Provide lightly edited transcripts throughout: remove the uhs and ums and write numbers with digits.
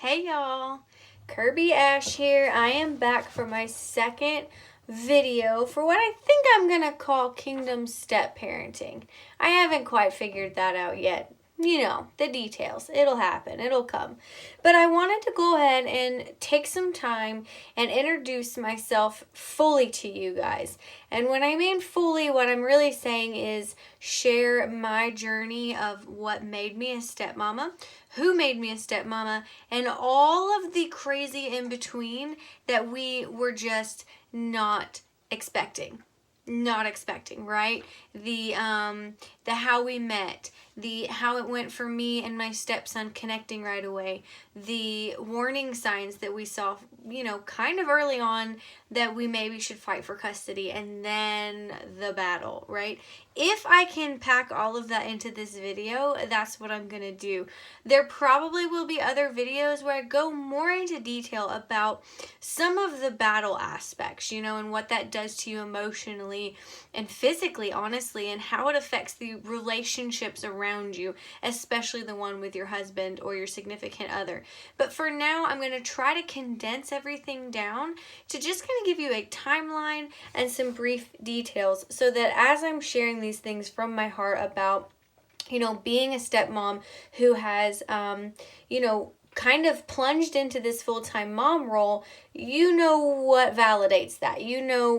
Hey y'all, kirbyeash here. I am back for my second video for what I think I'm gonna call Kingdom Step Parenting. I haven't quite figured that out yet. You know, the details. It'll happen. It'll come. But I wanted to go ahead and take some time and introduce myself fully to you guys. And when I mean fully, what I'm really saying is share my journey of what made me a stepmama, who made me a stepmama, and all of the crazy in between that we were just not expecting. Right? The how we met, the how it went for me and my stepson connecting right away, the warning signs that we saw, kind of early on that we maybe should fight for custody, and then the battle, right? If I can pack all of that into this video, that's what I'm gonna do. There probably will be other videos where I go more into detail about some of the battle aspects, and what that does to you emotionally and physically, honestly, and how it affects the relationships around you, especially the one with your husband or your significant other. But for now, I'm going to try to condense everything down to just kind of give you a timeline and some brief details so that as I'm sharing these things from my heart about, being a stepmom who has, kind of plunged into this full-time mom role, what validates that.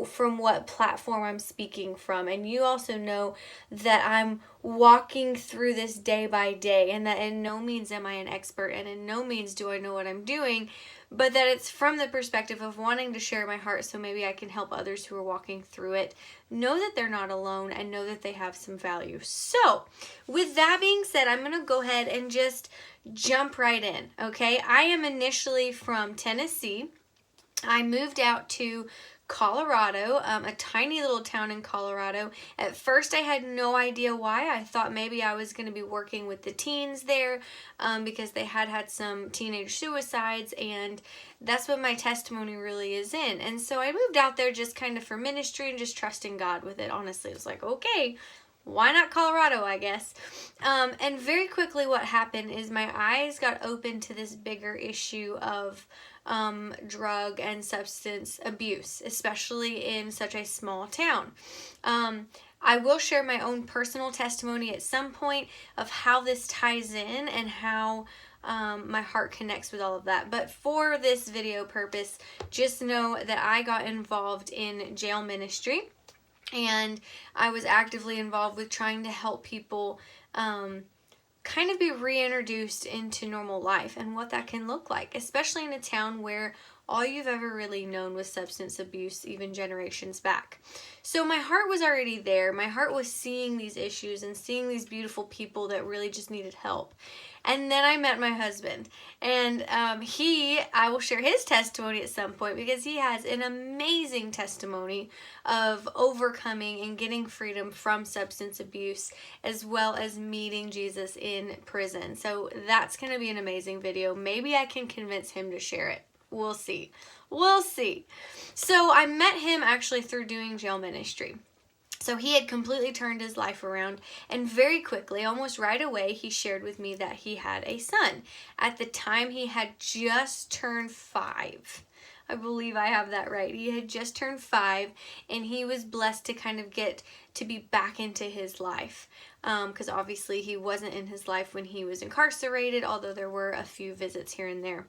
From what platform I'm speaking from, and you also know that I'm walking through this day by day, and that in no means am I an expert, and in no means do I know what I'm doing, but that it's from the perspective of wanting to share my heart so maybe I can help others who are walking through it know that they're not alone and know that they have some value. So, with that being said, I'm going to go ahead and just jump right in, okay? I am initially from Tennessee. I moved out to Colorado, a tiny little town in Colorado. At first, I had no idea why. I thought maybe I was going to be working with the teens there because they had some teenage suicides, and that's what my testimony really is in. And so I moved out there just kind of for ministry and just trusting God with it, honestly. It was like, okay, why not Colorado, I guess? And very quickly what happened is my eyes got open to this bigger issue of drug and substance abuse, especially in such a small town. I will share my own personal testimony at some point of how this ties in and how my heart connects with all of that. But for this video purpose, just know that I got involved in jail ministry. And I was actively involved with trying to help people kind of be reintroduced into normal life and what that can look like, especially in a town where all you've ever really known was substance abuse, even generations back. So my heart was already there. My heart was seeing these issues and seeing these beautiful people that really just needed help. And then I met my husband, and I will share his testimony at some point because he has an amazing testimony of overcoming and getting freedom from substance abuse, as well as meeting Jesus in prison. So that's going to be an amazing video. Maybe I can convince him to share it. We'll see. So I met him actually through doing jail ministry. So he had completely turned his life around, and very quickly, almost right away, he shared with me that he had a son. At the time, he had just turned 5. I believe I have that right. He had just turned 5, and he was blessed to kind of get to be back into his life. Because obviously he wasn't in his life when he was incarcerated, although there were a few visits here and there.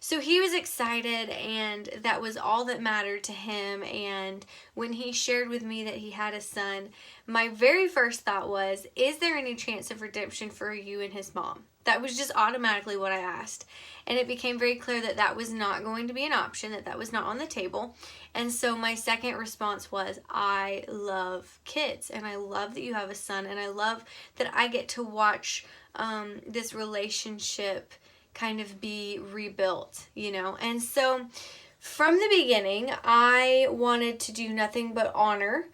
So he was excited, and that was all that mattered to him. And when he shared with me that he had a son, my very first thought was, is there any chance of redemption for you and his mom? That was just automatically what I asked. And it became very clear that that was not going to be an option, that was not on the table. And so my second response was, I love kids, and I love that you have a son, and I love that I get to watch this relationship kind of be rebuilt, And so from the beginning, I wanted to do nothing but honor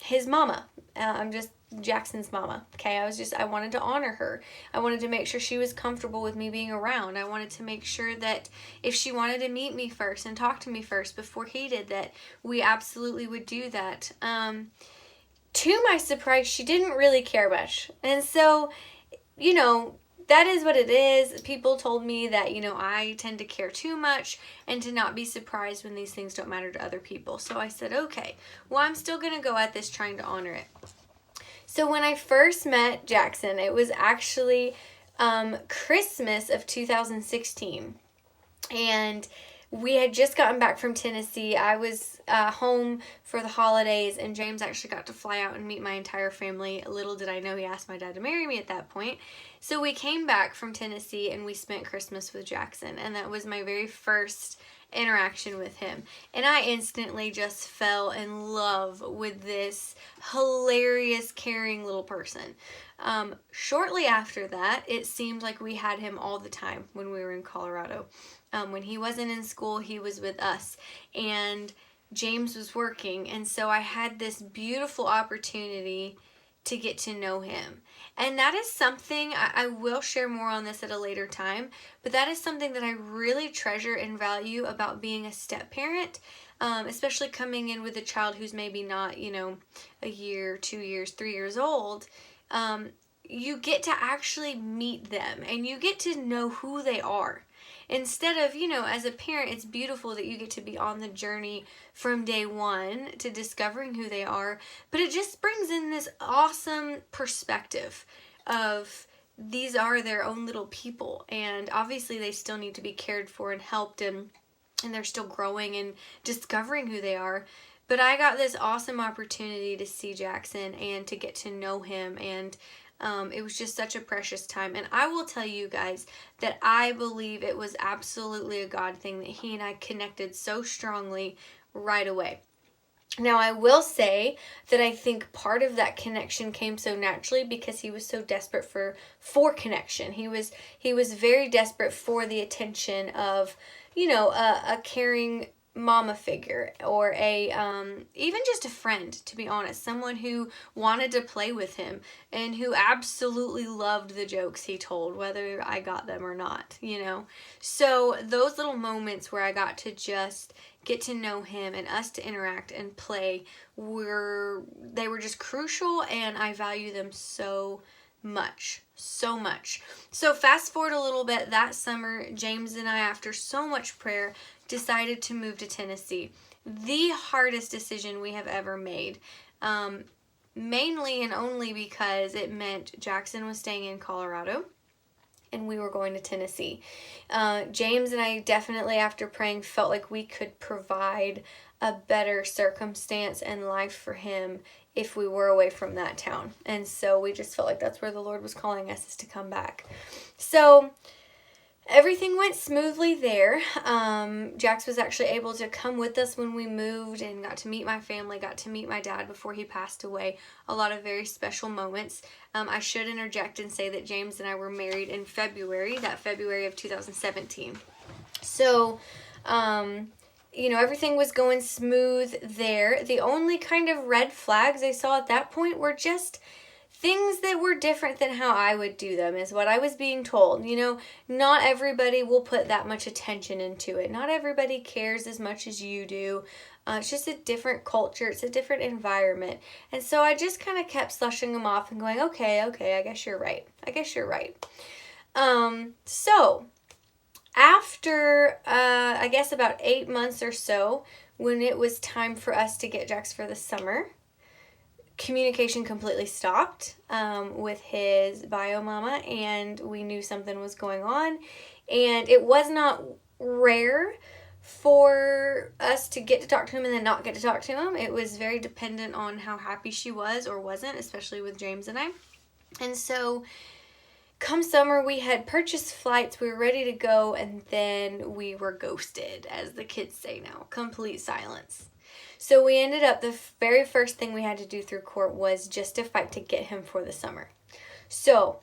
his mama. I'm just Jackson's mama. Okay, I wanted to honor her. I wanted to make sure she was comfortable with me being around. I wanted to make sure that if she wanted to meet me first and talk to me first before he did, that we absolutely would do that. To my surprise, she didn't really care much. And so, that is what it is. People told me that, I tend to care too much and to not be surprised when these things don't matter to other people. So I said, okay, well, I'm still going to go at this trying to honor it. So when I first met Jackson, it was actually Christmas of 2016. And we had just gotten back from Tennessee. I was home for the holidays, and James actually got to fly out and meet my entire family. Little did I know he asked my dad to marry me at that point. So we came back from Tennessee, and we spent Christmas with Jackson, and that was my very first interaction with him. And I instantly just fell in love with this hilarious, caring little person. Shortly after that, it seemed like we had him all the time when we were in Colorado. When he wasn't in school, he was with us, and James was working, and so I had this beautiful opportunity to get to know him. And that is something, I will share more on this at a later time, but that is something that I really treasure and value about being a step-parent, especially coming in with a child who's maybe not, a year, 2 years, 3 years old. You get to actually meet them, and you get to know who they are. Instead of, as a parent, it's beautiful that you get to be on the journey from day one to discovering who they are, but it just brings in this awesome perspective of these are their own little people, and obviously they still need to be cared for and helped, and they're still growing and discovering who they are. But I got this awesome opportunity to see Jackson and to get to know him, and it was just such a precious time. And I will tell you guys that I believe it was absolutely a God thing that he and I connected so strongly right away. Now, I will say that I think part of that connection came so naturally because he was so desperate for connection. He was very desperate for the attention of, a caring mama figure, or a even just a friend, to be honest, someone who wanted to play with him and who absolutely loved the jokes he told, whether I got them or not, So those little moments where I got to just get to know him and us to interact and play were just crucial, and I value them so much. So fast forward a little bit, that summer, James and I, after so much prayer, decided to move to Tennessee. The hardest decision we have ever made. Mainly and only because it meant Jackson was staying in Colorado and we were going to Tennessee. James and I definitely, after praying, felt like we could provide a better circumstance and life for him if we were away from that town. And so we just felt like that's where the Lord was calling us, is to come back. So everything went smoothly there. Jax was actually able to come with us when we moved and got to meet my family, got to meet my dad before he passed away. A lot of very special moments. I should interject and say that James and I were married in February of 2017. So, everything was going smooth there. The only kind of red flags I saw at that point were just things that were different than how I would do them, is what I was being told. Not everybody will put that much attention into it. Not everybody cares as much as you do. It's just a different culture. It's a different environment. And so I just kind of kept slushing them off and going, okay, I guess you're right. So after, I guess about 8 months or so, when it was time for us to get Jax for the summer, communication completely stopped with his bio mama, and we knew something was going on. And it was not rare for us to get to talk to him and then not get to talk to him. It was very dependent on how happy she was or wasn't, especially with James and I. And so come summer, we had purchased flights, we were ready to go, and then we were ghosted, as the kids say now. Complete silence. So we ended up, the very first thing we had to do through court was just to fight to get him for the summer. So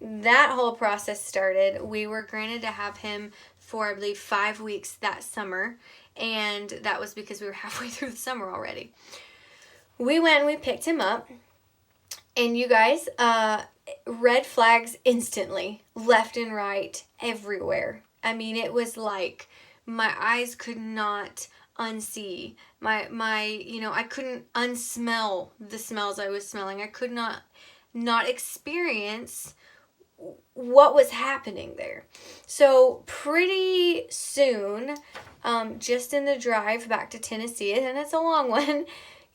that whole process started. We were granted to have him for, I believe, 5 weeks that summer, and that was because we were halfway through the summer already. We went and we picked him up, and you guys, red flags instantly, left and right, everywhere. I mean, it was like my eyes could not unsee. I couldn't unsmell the smells I was smelling. I could not experience what was happening there. So pretty soon, just in the drive back to Tennessee, and it's a long one,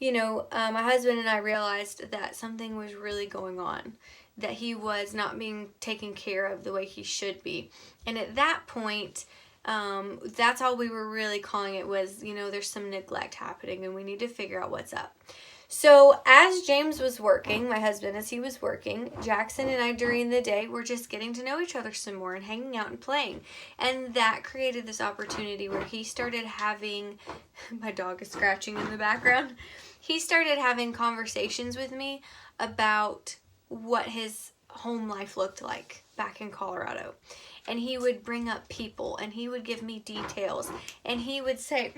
my husband and I realized that something was really going on, that he was not being taken care of the way he should be. And at that point, that's all we were really calling it was, there's some neglect happening and we need to figure out what's up. So as James was working, my husband, as he was working, Jackson and I during the day were just getting to know each other some more and hanging out and playing. And that created this opportunity where he started having, my dog is scratching in the background, he started having conversations with me about what his home life looked like back in Colorado. And he would bring up people and he would give me details and he would say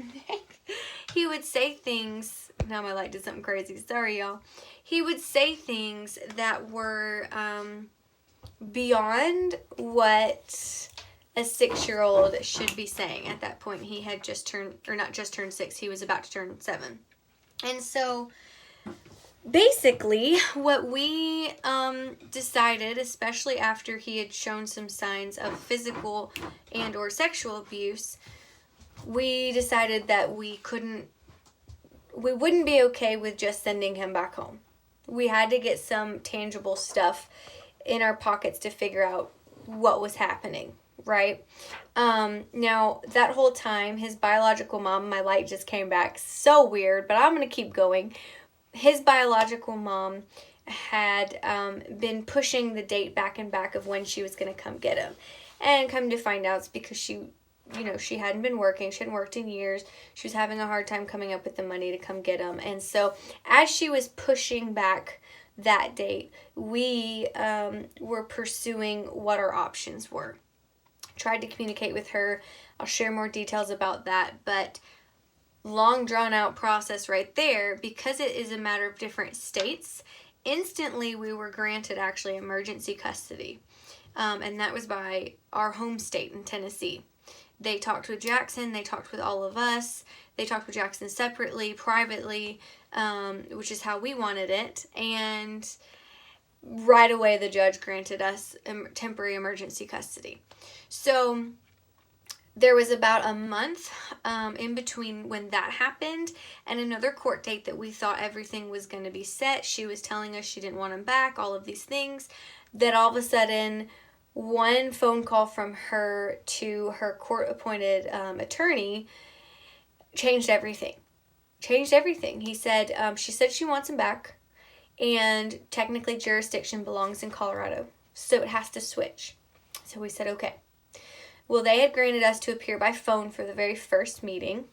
things. Now my light did something crazy. Sorry, y'all. He would say things that were beyond what a 6-year-old should be saying. At that point, he had just turned, or not just turned 6, he was about to turn 7. And so basically, what we decided, especially after he had shown some signs of physical and or sexual abuse, we decided that we wouldn't be okay with just sending him back home. We had to get some tangible stuff in our pockets to figure out what was happening, right? Now, that whole time, his biological mom, my light just came back, so weird, but I'm going to keep going. His biological mom had been pushing the date back and back of when she was going to come get him. And come to find out, it's because she hadn't been working. She hadn't worked in years. She was having a hard time coming up with the money to come get him. And so as she was pushing back that date, we were pursuing what our options were. Tried to communicate with her. I'll share more details about that. But long drawn out process right there, because it is a matter of different states. Instantly we were granted actually emergency custody. And that was by our home state in Tennessee. They talked with Jackson, they talked with all of us, they talked with Jackson separately, privately, which is how we wanted it, and right away the judge granted us temporary emergency custody. So there was about a month in between when that happened and another court date that we thought everything was going to be set. She was telling us she didn't want him back, all of these things, that all of a sudden one phone call from her to her court-appointed attorney changed everything. He said, she said she wants him back, and technically jurisdiction belongs in Colorado, so it has to switch. So we said, okay. Well, they had granted us to appear by phone for the very first meeting.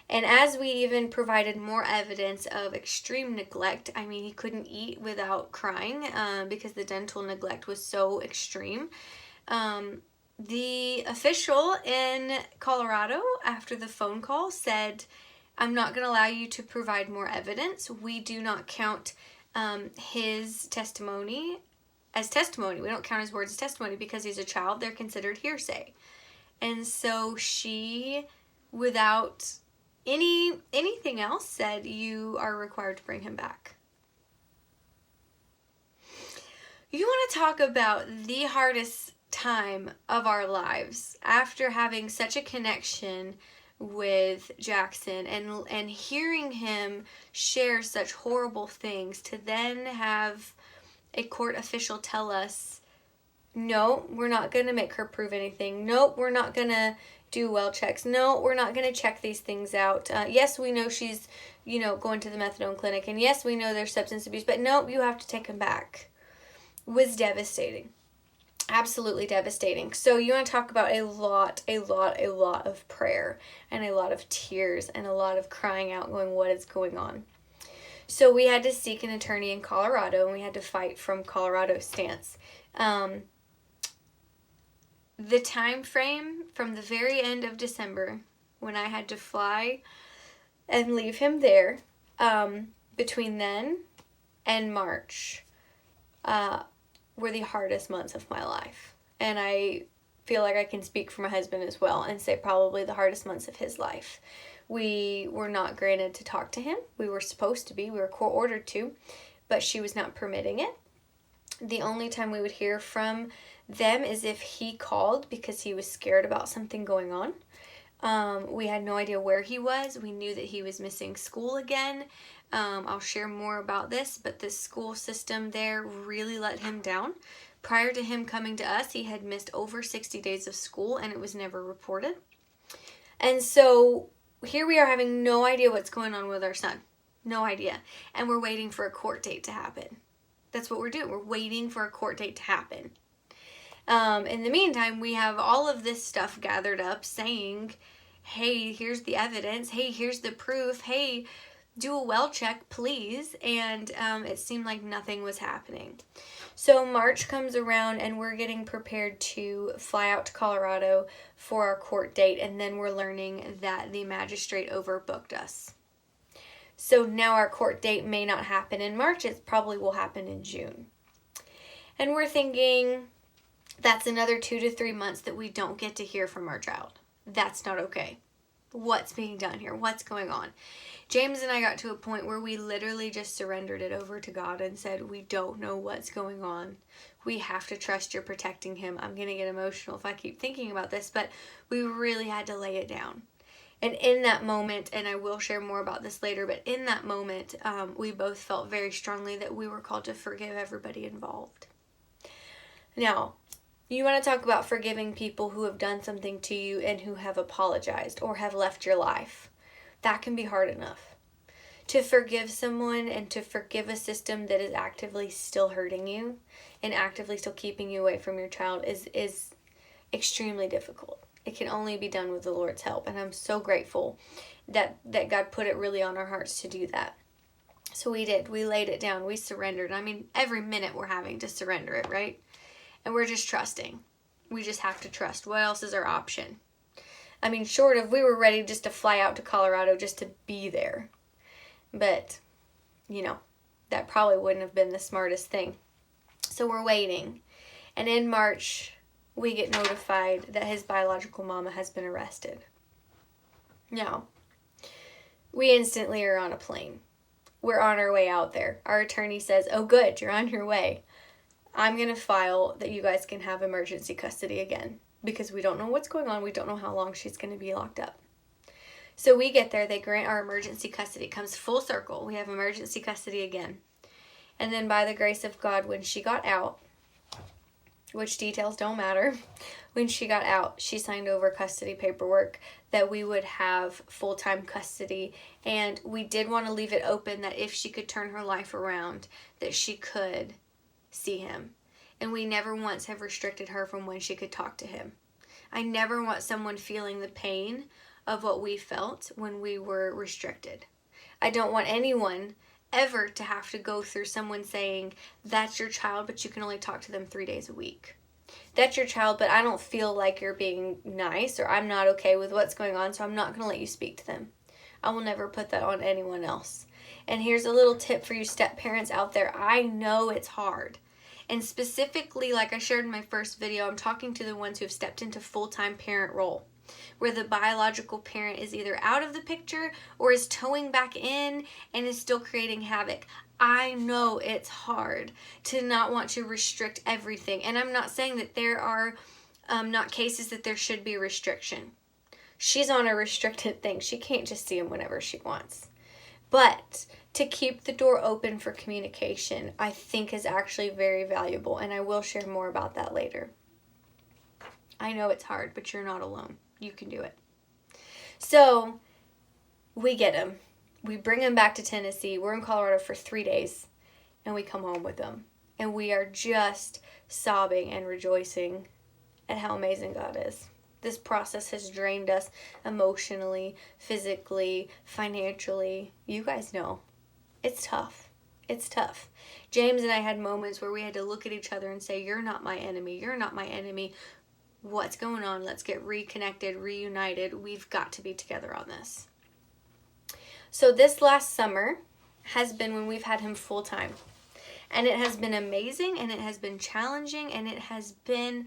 And as we even provided more evidence of extreme neglect, I mean, he couldn't eat without crying because the dental neglect was so extreme. The official in Colorado, after the phone call, said, I'm not going to allow you to provide more evidence. We do not count his testimony as testimony. We don't count his words as testimony because he's a child. They're considered hearsay. And so she, without anything else, said, you are required to bring him back. You want to talk about the hardest time of our lives after having such a connection with Jackson and hearing him share such horrible things, to then have a court official tell us, no, we're not going to make her prove anything. Nope, we're not going to do well checks. No, we're not going to check these things out. Yes, we know she's, going to the methadone clinic. And yes, we know there's substance abuse. But no, you have to take him back. Was devastating. Absolutely devastating. So you want to talk about a lot of prayer and a lot of tears and a lot of crying out going, what is going on? So we had to seek an attorney in Colorado, and we had to fight from Colorado's stance. The time frame from the very end of December, when I had to fly and leave him there, between then and March, were the hardest months of my life. And I feel like I can speak for my husband as well and say probably the hardest months of his life. We were not granted to talk to him. We were supposed to be. We were court-ordered to, but she was not permitting it. The only time we would hear from them as if he called because he was scared about something going on. We had no idea where he was. We knew that he was missing school again. I'll share more about this, but the school system there really let him down. Prior to him coming to us, he had missed over 60 days of school, and it was never reported. And so here we are having no idea what's going on with our son. No idea. And we're waiting for a court date to happen. That's what we're doing. We're waiting for a court date to happen. In the meantime, we have all of this stuff gathered up saying, hey, here's the evidence. Hey, here's the proof. Hey, do a well check, please. And it seemed like nothing was happening. So March comes around and we're getting prepared to fly out to Colorado for our court date. And then we're learning that the magistrate overbooked us. So now our court date may not happen in March. It probably will happen in June. And we're thinking, that's another 2 to 3 months that we don't get to hear from our child. That's not okay. What's being done here? What's going on? James and I got to a point where we literally just surrendered it over to God and said, we don't know what's going on. We have to trust you're protecting him. I'm going to get emotional if I keep thinking about this, but we really had to lay it down. And in that moment, and I will share more about this later, but in that moment, we both felt very strongly that we were called to forgive everybody involved. Now, you want to talk about forgiving people who have done something to you and who have apologized or have left your life. That can be hard enough. To forgive someone and to forgive a system that is actively still hurting you and actively still keeping you away from your child is extremely difficult. It can only be done with the Lord's help. And I'm so grateful that God put it really on our hearts to do that. So we did. We laid it down. We surrendered. I mean, every minute we're having to surrender it, right? And we're just trusting. We just have to trust. What else is our option? I mean, short of we were ready just to fly out to Colorado just to be there. But, that probably wouldn't have been the smartest thing. So we're waiting. And in March, we get notified that his biological mama has been arrested. Now, we instantly are on a plane. We're on our way out there. Our attorney says, oh good, you're on your way. I'm going to file that you guys can have emergency custody again because we don't know what's going on. We don't know how long she's going to be locked up. So we get there. They grant our emergency custody. It comes full circle. We have emergency custody again. And then by the grace of God, when she got out, which details don't matter, when she got out, she signed over custody paperwork that we would have full-time custody. And we did want to leave it open that if she could turn her life around, that she could see him. And we never once have restricted her from when she could talk to him. I never want someone feeling the pain of what we felt when we were restricted. I don't want anyone ever to have to go through someone saying, that's your child, but you can only talk to them 3 days a week. That's your child, but I don't feel like you're being nice, or I'm not okay with what's going on, so I'm not going to let you speak to them. I will never put that on anyone else. And here's a little tip for you step parents out there. I know it's hard. And specifically, like I shared in my first video, I'm talking to the ones who have stepped into full-time parent role, where the biological parent is either out of the picture or is towing back in and is still creating havoc. I know it's hard to not want to restrict everything. And I'm not saying that there are not cases that there should be restriction. She's on a restricted thing. She can't just see him whenever she wants. But to keep the door open for communication, I think is actually very valuable. And I will share more about that later. I know it's hard, but you're not alone. You can do it. So we get him. We bring him back to Tennessee. We're in Colorado for 3 days, and we come home with him. And we are just sobbing and rejoicing at how amazing God is. This process has drained us emotionally, physically, financially. You guys know. It's tough. It's tough. James and I had moments where we had to look at each other and say, you're not my enemy. You're not my enemy. What's going on? Let's get reconnected, reunited. We've got to be together on this. So this last summer has been when we've had him full time. And it has been amazing, and it has been challenging, and it has been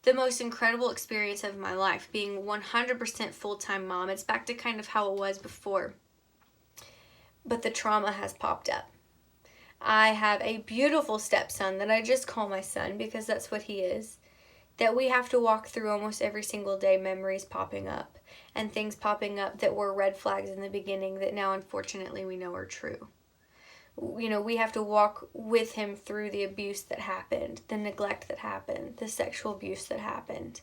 the most incredible experience of my life, being 100% full-time mom. It's back to kind of how it was before. But the trauma has popped up. I have a beautiful stepson that I just call my son because that's what he is. that we have to walk through almost every single day, memories popping up and things popping up that were red flags in the beginning that now unfortunately we know are true. You know, we have to walk with him through the abuse that happened, the neglect that happened, the sexual abuse that happened.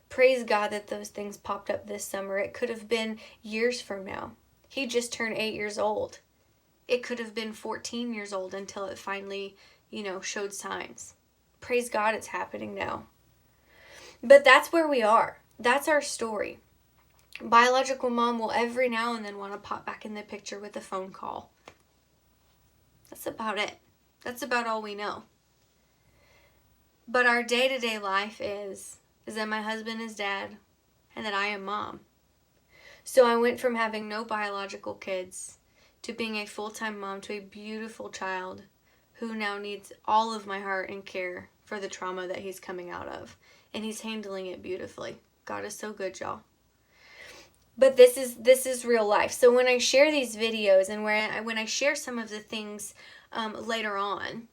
Praise God that those things popped up this summer. It could have been years from now. He just turned 8 years old. It could have been 14 years old until it finally, showed signs. Praise God it's happening now. But that's where we are. That's our story. Biological mom will every now and then want to pop back in the picture with a phone call. That's about it. That's about all we know. But our day-to-day life is that my husband is dad and that I am mom. So I went from having no biological kids to being a full-time mom to a beautiful child who now needs all of my heart and care for the trauma that he's coming out of. And he's handling it beautifully. God is so good, y'all. But this is real life. So when I share these videos and when I share some of the things later on,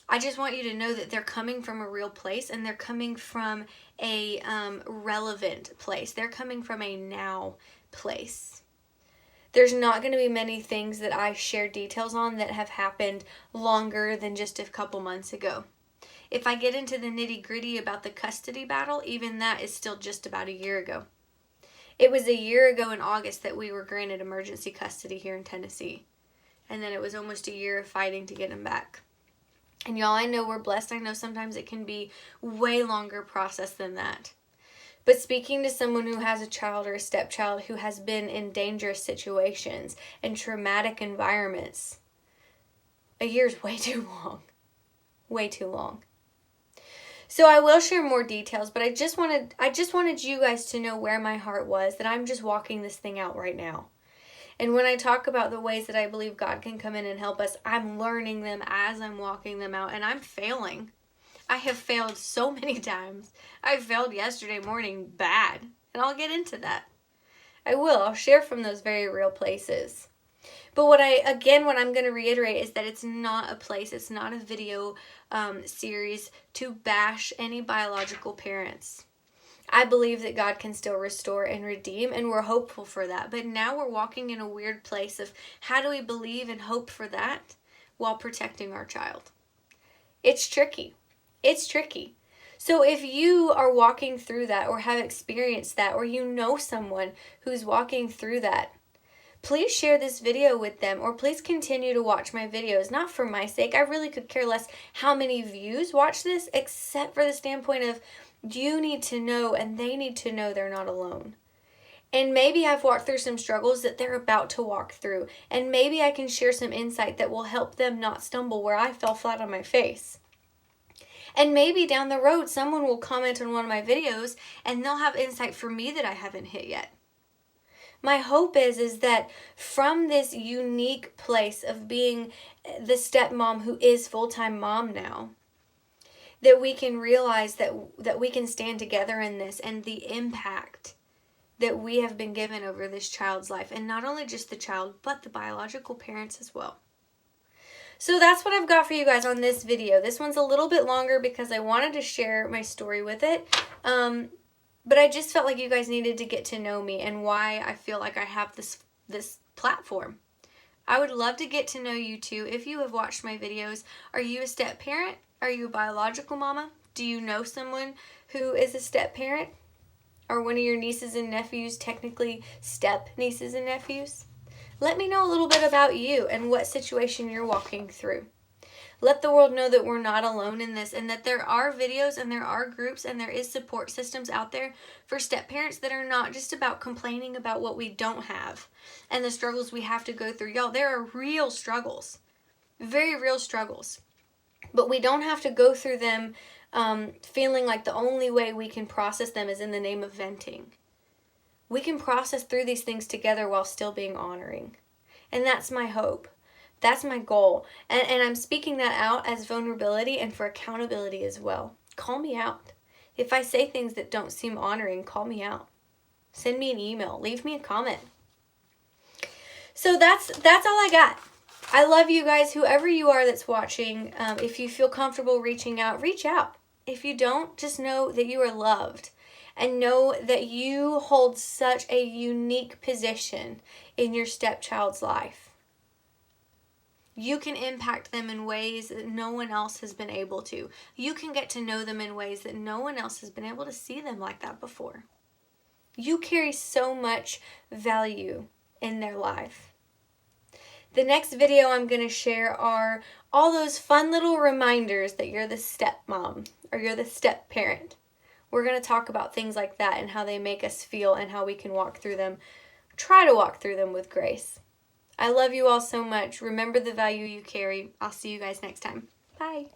I just want you to know that they're coming from a real place, and they're coming from a relevant place. They're coming from a now place. There's not going to be many things that I share details on that have happened longer than just a couple months ago. If I get into the nitty-gritty about the custody battle, even that is still just about a year ago. It was a year ago in August that we were granted emergency custody here in Tennessee. And then it was almost a year of fighting to get him back. And y'all, I know we're blessed. I know sometimes it can be way longer process than that. But speaking to someone who has a child or a stepchild who has been in dangerous situations and traumatic environments, a year's way too long. Way too long. So I will share more details, but I just wanted you guys to know where my heart was, that I'm just walking this thing out right now. And when I talk about the ways that I believe God can come in and help us, I'm learning them as I'm walking them out, and I'm failing. I have failed so many times. I failed yesterday morning bad, and I'll get into that. I will. I'll share from those very real places. But what I'm going to reiterate is that it's not a place, it's not a video series to bash any biological parents. I believe that God can still restore and redeem, and we're hopeful for that. But now we're walking in a weird place of how do we believe and hope for that while protecting our child? It's tricky. It's tricky. So if you are walking through that or have experienced that, or you know someone who's walking through that, please share this video with them, or please continue to watch my videos. Not for my sake. I really could care less how many views watch this, except for the standpoint of you need to know and they need to know they're not alone. And maybe I've walked through some struggles that they're about to walk through. And maybe I can share some insight that will help them not stumble where I fell flat on my face. And maybe down the road, someone will comment on one of my videos and they'll have insight for me that I haven't hit yet. My hope is that from this unique place of being the stepmom who is full-time mom now, that we can realize that we can stand together in this, and the impact that we have been given over this child's life. And not only just the child, but the biological parents as well. So that's what I've got for you guys on this video. This one's a little bit longer because I wanted to share my story with it. But I just felt like you guys needed to get to know me and why I feel like I have this platform. I would love to get to know you too. If you have watched my videos, are you a step parent? Are you a biological mama? Do you know someone who is a step parent? Are one of your nieces and nephews technically step nieces and nephews? Let me know a little bit about you and what situation you're walking through. Let the world know that we're not alone in this, and that there are videos and there are groups and there is support systems out there for step parents that are not just about complaining about what we don't have and the struggles we have to go through. Y'all, there are real struggles, very real struggles, but we don't have to go through them feeling like the only way we can process them is in the name of venting. We can process through these things together while still being honoring. And that's my hope. That's my goal. And I'm speaking that out as vulnerability and for accountability as well. Call me out. If I say things that don't seem honoring, call me out. Send me an email. Leave me a comment. So that's all I got. I love you guys, whoever you are that's watching. If you feel comfortable reaching out, reach out. if you don't, just know that you are loved and know that you hold such a unique position in your stepchild's life. You can impact them in ways that no one else has been able to. You can get to know them in ways that no one else has been able to see them like that before. You carry so much value in their life. The next video I'm going to share are all those fun little reminders that you're the stepmom or you're the step-parent. We're going to talk about things like that and how they make us feel and how we can walk through them. Try to walk through them with grace. I love you all so much. Remember the value you carry. I'll see you guys next time. Bye.